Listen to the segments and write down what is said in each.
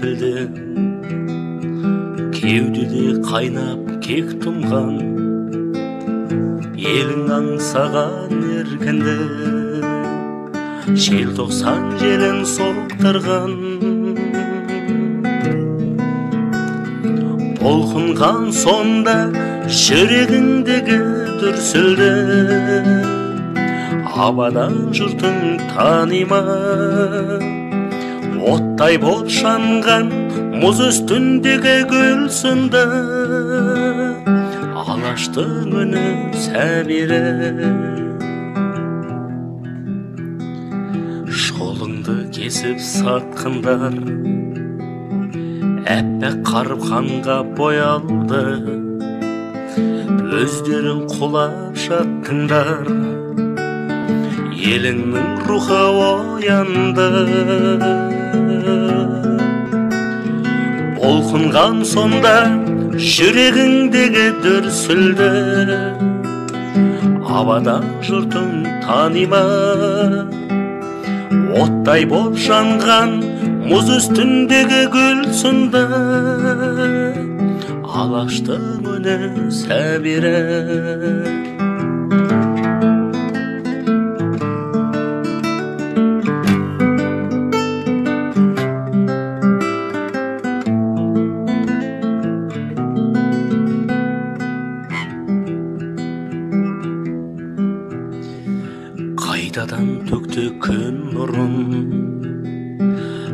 серпілді, кеудеде қайнап кек тұнған, елің аңсаған еркінді, желтоқсан желін соқтырған. Толқынған сонда жүрегіңдегі дүрсілді, абадан жұртың тани ма? Оттай боп жанған мұз үстіндегі гүл сынды, алаштың үні сәбире. Жолыңды кесіп сатқындар, әппақ қарып қанға боялды, өздерің құлап жаттыңдар, еліңнің рухы оянды. Толқынған сонда жүрегіңдегі дүрсілді, абадан жұртың тани ма? Оттай боп жанған мұз үстіндегі гүл сынды, алаштың үні сәбире. Қайдадан төкті күн нұрын,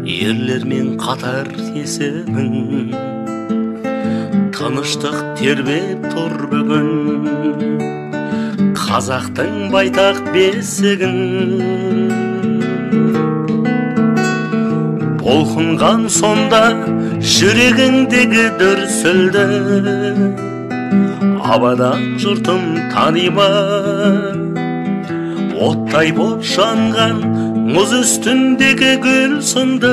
ерлермен қатар есімің, тыныштық тербеп тұр бүгін, қазақтың байтақ бесігін. Толқынған сонда жүрегіңдегі дүрсілді, абадан жұртым тани ма? Оттай боп жанған мұз үстіндегі гүл сынды,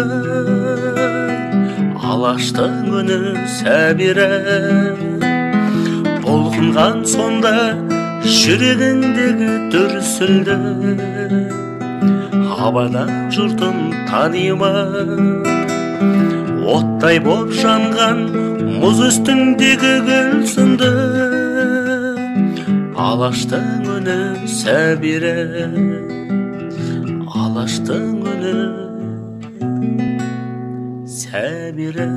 алаштың үні сәбире. Толқынған сонда жүрегіңдегі дүрсілді, абадан жұртың тани ма? Оттай боп жанған мұз үстіндегі гүл сынды, алаштың үні сәбире. Алаштың үні сәбире.